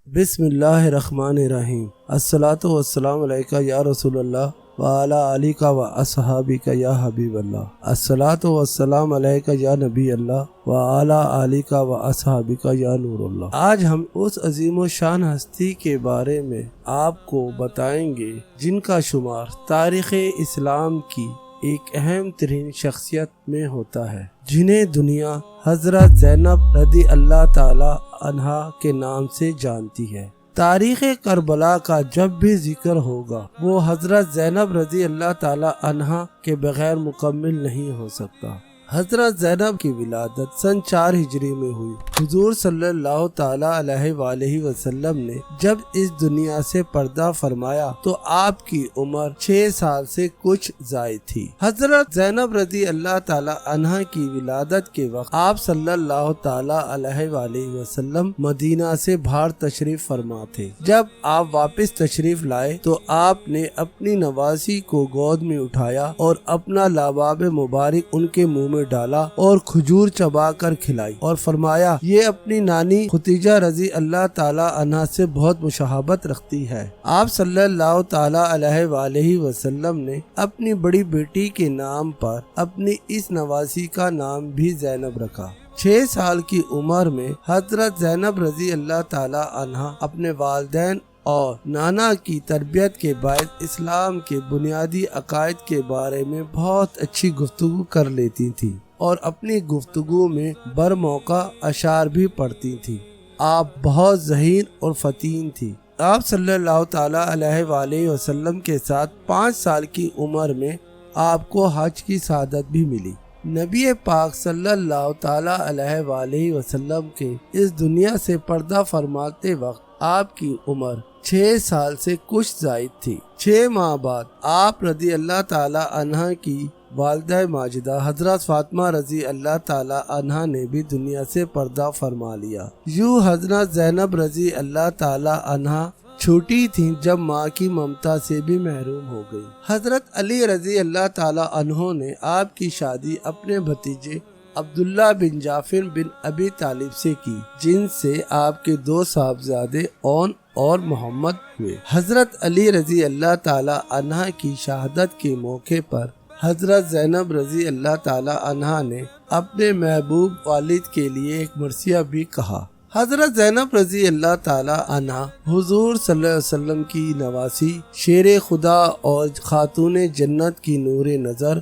بسم اللہ الرحمن الرحیم۔ الصلاۃ والسلام علیکہ یا رسول اللہ وعلی آلک و اصحابک یا حبیب اللہ۔ الصلاۃ والسلام علیکہ یا نبی اللہ وعلی آلک و اصحابک یا نور اللہ۔ آج ہم اس عظیم و شان ہستی کے بارے میں آپ کو بتائیں گے جن کا شمار تاریخ اسلام کی ایک اہم ترین شخصیت میں ہوتا ہے، جنہیں دنیا حضرت زینب رضی اللہ تعالی عنہا کے نام سے جانتی ہے۔ تاریخ کربلا کا جب بھی ذکر ہوگا وہ حضرت زینب رضی اللہ تعالی عنہا کے بغیر مکمل نہیں ہو سکتا۔ حضرت زینب کی ولادت سن 4 ہجری میں ہوئی۔ حضور صلی اللہ تعالی علیہ وآلہ وسلم نے جب اس دنیا سے پردہ فرمایا تو آپ کی عمر 6 سال سے کچھ زائد تھی۔ حضرت زینب رضی اللہ تعالی عنہا کی ولادت کے وقت آپ صلی اللہ تعالی علیہ وآلہ وسلم مدینہ سے باہر تشریف فرما تھے۔ جب آپ واپس تشریف لائے تو آپ نے اپنی نواسی کو گود میں اٹھایا اور اپنا لباب مبارک ان کے منہ میں ڈالا اور کھجور چبا کر کھلائی اور فرمایا یہ اپنی نانی ختیجہ رضی اللہ تعالی عنہا سے بہت مشابہت رکھتی ہے۔ آپ صلی اللہ تعالی علیہ وآلہ وسلم نے اپنی بڑی بیٹی کے نام پر اپنی اس نواسی کا نام بھی زینب رکھا۔ 6 سال کی عمر میں حضرت زینب رضی اللہ تعالی عنہا اپنے والدین اور نانا کی تربیت کے باعث اسلام کے بنیادی عقائد کے بارے میں بہت اچھی گفتگو کر لیتی تھی اور اپنی گفتگو میں برموقع اشعار بھی پڑھتی تھی۔ آپ بہت ذہین اور فتین تھی۔ آپ صلی اللہ تعالی علیہ وآلہ وسلم کے ساتھ 5 سال کی عمر میں آپ کو حج کی سعادت بھی ملی۔ نبی پاک صلی اللہ تعالی علیہ وآلہ وسلم کے اس دنیا سے پردہ فرماتے وقت آپ کی عمر 6 سال سے کچھ زائد تھی۔ 6 ماہ بعد آپ رضی اللہ تعالی عنہا کی والدہ ماجدہ حضرت فاطمہ رضی اللہ تعالی عنہا نے بھی دنیا سے پردہ فرما لیا۔ یوں حضرت زینب رضی اللہ تعالی عنہا چھوٹی تھیں جب ماں کی ممتا سے بھی محروم ہو گئی۔ حضرت علی رضی اللہ تعالی عنہ نے آپ کی شادی اپنے بھتیجے عبداللہ بن جعفر بن ابی طالب سے کی، جن سے آپ کے 2 صاحبزادے اون اور محمد ہوئے۔ حضرت علی رضی اللہ تعالی عنہ کی شہادت کے موقع پر حضرت زینب رضی اللہ تعالی عنہ نے اپنے محبوب والد کے لیے ایک مرثیہ بھی کہا۔ حضرت زینب رضی اللہ تعالی عنہ حضور صلی اللہ علیہ وسلم کی نواسی، شیر خدا اور خاتون جنت کی نور نظر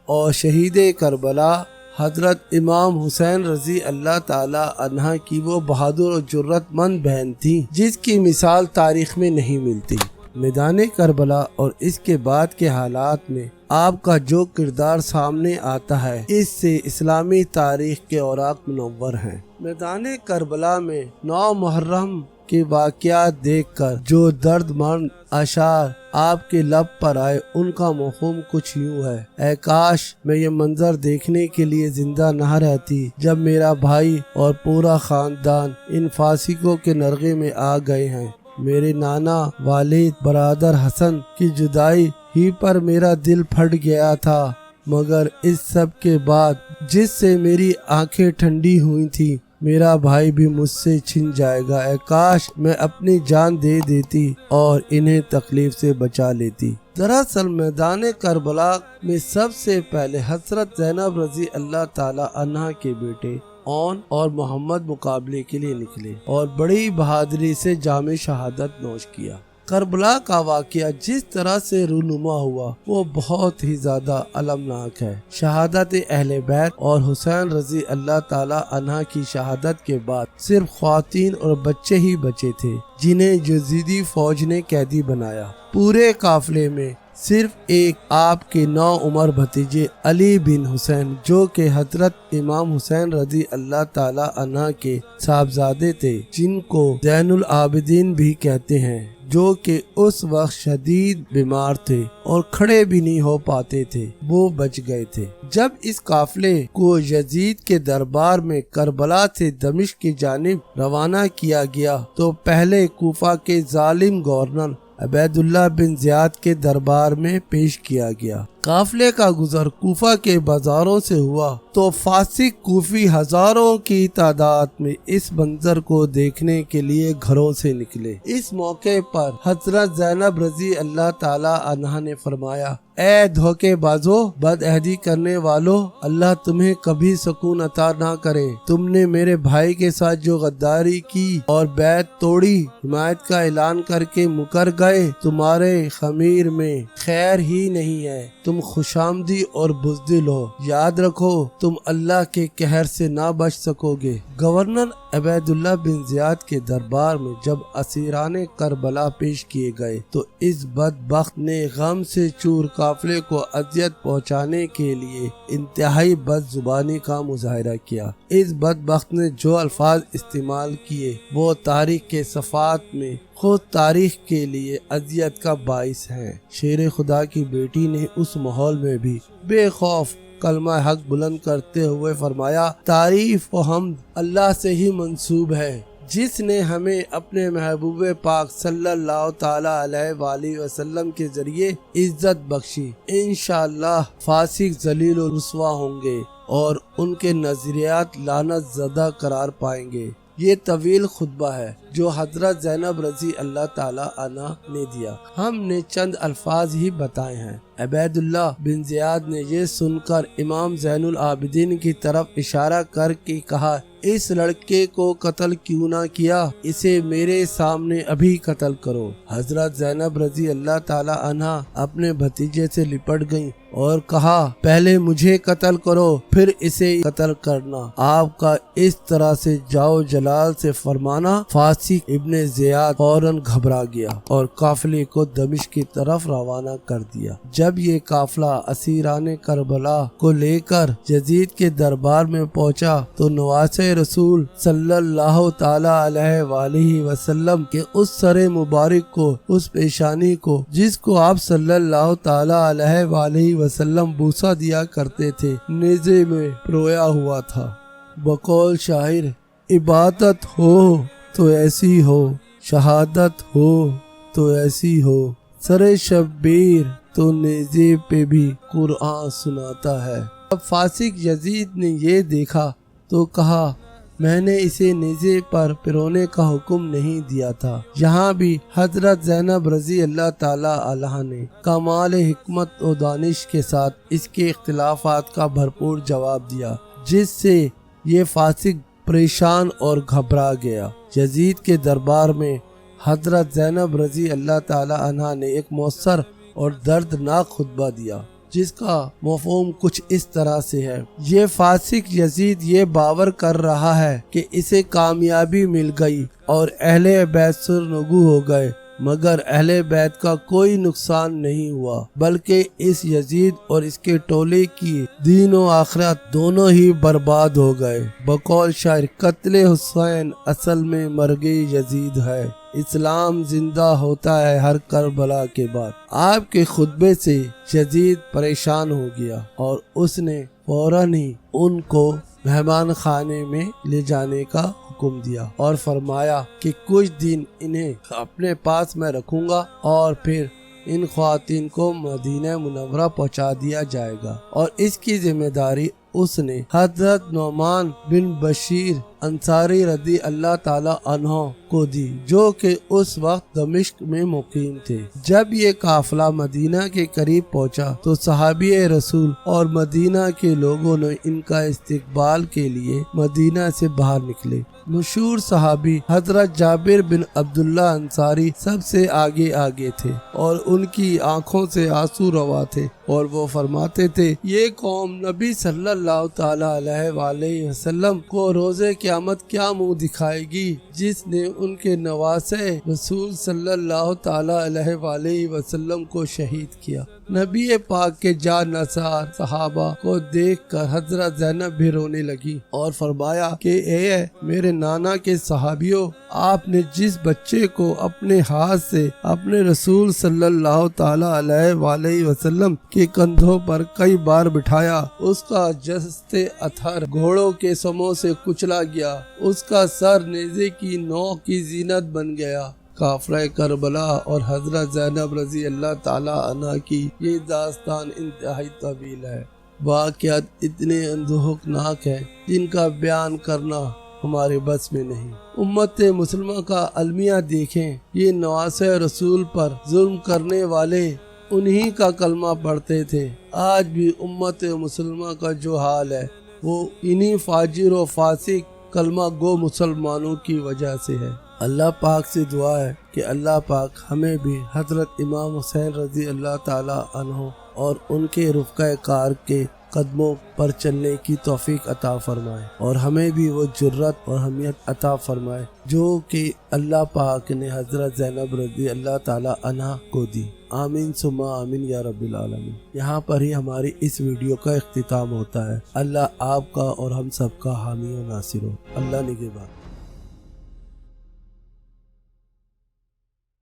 اور شہید کربلا حضرت امام حسین رضی اللہ تعالی عنہ کی وہ بہادر اور جرت مند بہن تھی جس کی مثال تاریخ میں نہیں ملتی۔ میدان کربلا اور اس کے بعد کے حالات میں آپ کا جو کردار سامنے آتا ہے اس سے اسلامی تاریخ کے اوراق منور ہیں۔ میدان کربلا میں 9 محرم کے واقعات دیکھ کر جو درد مند اشعار آپ کے لب پر آئے ان کا مفہوم کچھ یوں ہے: اے کاش میں یہ منظر دیکھنے کے لیے زندہ نہ رہتی جب میرا بھائی اور پورا خاندان ان فاسقوں کے نرغے میں آ گئے ہیں۔ میرے نانا، والد، برادر حسن کی جدائی ہی پر میرا دل پھٹ گیا تھا، مگر اس سب کے بعد جس سے میری آنکھیں ٹھنڈی ہوئی تھی میرا بھائی بھی مجھ سے چھن جائے گا۔ اے کاش میں اپنی جان دے دیتی اور انہیں تکلیف سے بچا لیتی۔ دراصل میدان کربلا میں سب سے پہلے حضرت زینب رضی اللہ تعالی عنہا کے بیٹے اون اور محمد مقابلے کے لیے نکلے اور بڑی بہادری سے جام شہادت نوش کیا۔ کربلا کا واقعہ جس طرح سے رونما ہوا وہ بہت ہی زیادہ المناک ہے۔ شہادت اہل بیت اور حسین رضی اللہ تعالی عنہ کی شہادت کے بعد صرف خواتین اور بچے ہی بچے تھے جنہیں یزیدی فوج نے قیدی بنایا۔ پورے قافلے میں صرف ایک آپ کے 9 عمر بھتیجے علی بن حسین جو کہ حضرت امام حسین رضی اللہ تعالی عنہ کے صاحبزادے تھے، جن کو زین العابدین بھی کہتے ہیں، جو کہ اس وقت شدید بیمار تھے اور کھڑے بھی نہیں ہو پاتے تھے، وہ بچ گئے تھے۔ جب اس قافلے کو یزید کے دربار میں کربلا سے دمشق کی جانب روانہ کیا گیا تو پہلے کوفہ کے ظالم گورنر عبید اللہ بن زیاد کے دربار میں پیش کیا گیا قافلے کا گزر کوفہ کے بازاروں سے ہوا تو فاسق کوفی ہزاروں کی تعداد میں اس منظر کو دیکھنے کے لیے گھروں سے نکلے۔ اس موقع پر حضرت زینب رضی اللہ تعالی عنہا نے فرمایا، اے دھوکے بازو، بد عہدی کرنے والوں، اللہ تمہیں کبھی سکون عطا نہ کرے۔ تم نے میرے بھائی کے ساتھ جو غداری کی اور بیعت توڑی، حمایت کا اعلان کر کے مکر گئے، تمہارے خمیر میں خیر ہی نہیں ہے۔ تم خوشامدی اور بزدل ہو، یاد رکھو تم اللہ کے قہر سے نہ بچ سکو گے۔ گورنر عبید اللہ بن زیاد کے دربار میں جب اسیران کربلا پیش کیے گئے تو اس بدبخت نے غم سے چور قافلے کو اذیت پہنچانے کے لیے انتہائی بد زبانی کا مظاہرہ کیا۔ اس بدبخت نے جو الفاظ استعمال کیے وہ تاریخ کے صفحات میں خود تاریخ کے لیے اذیت کا باعث ہیں۔ شیر خدا کی بیٹی نے اس ماحول میں بھی بے خوف کلمہ حق بلند کرتے ہوئے فرمایا، تعریف و حمد اللہ سے ہی منسوب ہے، جس نے ہمیں اپنے محبوب پاک صلی اللہ تعالی علیہ وآلہ وسلم کے ذریعے عزت بخشی۔ انشاءاللہ فاسق ذلیل و رسوا ہوں گے اور ان کے نظریات لعنت زدہ قرار پائیں گے۔ یہ طویل خطبہ ہے جو حضرت زینب رضی اللہ تعالی عنہ نے دیا، ہم نے چند الفاظ ہی بتائے ہیں۔ عبید اللہ بن زیاد نے یہ سن کر امام زین العابدین کی طرف اشارہ کر کے کہا، اس لڑکے کو قتل کیوں نہ کیا، اسے میرے سامنے ابھی قتل کرو۔ حضرت زینب رضی اللہ تعالی عنہ اپنے بھتیجے سے لپٹ گئیں اور کہا، پہلے مجھے قتل کرو پھر اسے قتل کرنا۔ آپ کا اس طرح سے جاؤ جلال سے فرمانا فاسق ابن زیاد فوراً گھبرا گیا اور قافلے کو دمشق کی طرف روانہ کر دیا۔ جب یہ قافلہ اسیران کربلا کو لے کر یزید کے دربار میں پہنچا تو نواس رسول صلی اللہ تعالی علیہ وآلہ وسلم کے اس سر مبارک کو، اس پیشانی کو جس کو آپ صلی اللہ تعالی علیہ وآلہ وسلم بوسہ دیا کرتے تھے، نیزے میں پرویا ہوا تھا۔ بقول شاعر، عبادت ہو تو ایسی ہو، شہادت ہو تو ایسی ہو، سر شبیر تو نیزے پہ بھی قرآن سناتا ہے۔ اب فاسق یزید نے یہ دیکھا تو کہا، میں نے اسے نیزے پر پرونے کا حکم نہیں دیا تھا۔ یہاں بھی حضرت زینب رضی اللہ تعالی عنہا نے کمال حکمت و دانش کے ساتھ اس کے اختلافات کا بھرپور جواب دیا، جس سے یہ فاسق پریشان اور گھبرا گیا۔ یزید کے دربار میں حضرت زینب رضی اللہ تعالی عنہا نے ایک مؤثر اور دردناک خطبہ دیا، جس کا مفہوم کچھ اس طرح سے ہے، یہ فاسق یزید یہ باور کر رہا ہے کہ اسے کامیابی مل گئی اور اہل بیت سرنگو ہو گئے، مگر اہل بیت کا کوئی نقصان نہیں ہوا، بلکہ اس یزید اور اس کے ٹولے کی دین و آخرت دونوں ہی برباد ہو گئے۔ بقول شاعر، قتل حسین اصل میں مرگ یزید ہے، اسلام زندہ ہوتا ہے ہر کربلا کے بعد۔ آپ کے خطبے سے یزید پریشان ہو گیا اور اس نے فوراً ہی ان کو مہمان خانے میں لے جانے کا حکم دیا اور فرمایا کہ کچھ دن انہیں اپنے پاس میں رکھوں گا اور پھر ان خواتین کو مدینہ منورہ پہنچا دیا جائے گا، اور اس کی ذمہ داری اس نے حضرت نعمان بن بشیر انصاری رضی اللہ تعالی عنہ کو دی، جو کہ اس وقت دمشق میں مقیم تھے۔ جب یہ قافلہ مدینہ کے قریب پہنچا تو صحابی رسول اور مدینہ کے لوگوں نے ان کا استقبال کے لیے مدینہ سے باہر نکلے۔ مشہور صحابی حضرت جابر بن عبداللہ انصاری سب سے آگے تھے اور ان کی آنکھوں سے آنسو روا تھے، اور وہ فرماتے تھے، یہ قوم نبی صلی اللہ تعالی علیہ وآلہ وسلم کو روز قیامت کیا منہ دکھائے گی، جس نے ان کے نواسے رسول صلی اللہ تعالی علیہ وآلہ وسلم کو شہید کیا۔ نبی پاک کے جان نثار صحابہ کو دیکھ کر حضرت زینب بھی رونے لگی اور فرمایا کہ اے میرے نانا کے صحابیوں، آپ نے جس بچے کو اپنے ہاتھ سے اپنے رسول صلی اللہ تعالی علیہ وآلہ وسلم کے کندھوں پر کئی بار بٹھایا، اس کا جسد اطہر گھوڑوں کے سموں سے کچلا گیا، اس کا سر نیزے کی نوک کی زینت بن گیا، کافرہ کربلا اور حضرت زینب رضی اللہ تعالی عنہ کی یہ داستان انتہائی طویل ہے۔ واقعات اتنے اندوہناک ہیں جن کا بیان کرنا ہمارے بس میں نہیں۔ امت مسلمہ کا المیہ دیکھیں، یہ نواسہ رسول پر ظلم کرنے والے انہی کا کلمہ پڑھتے تھے۔ آج بھی امت مسلمہ کا جو حال ہے وہ انہی فاجر و فاسق کلمہ گو مسلمانوں کی وجہ سے ہے۔ اللہ پاک سے دعا ہے کہ اللہ پاک ہمیں بھی حضرت امام حسین رضی اللہ تعالی عنہ اور ان کے رفقہ کار کے قدموں پر چلنے کی توفیق عطا فرمائے، اور ہمیں بھی وہ جرت اور حمیت عطا فرمائے جو کہ اللہ پاک نے حضرت زینب رضی اللہ تعالی عنہ کو دی۔ آمین ثم آمین یا رب العالمین۔ یہاں پر ہی ہماری اس ویڈیو کا اختتام ہوتا ہے۔ اللہ آپ کا اور ہم سب کا حامی و ناصر ہو۔ اللہ نگہبان۔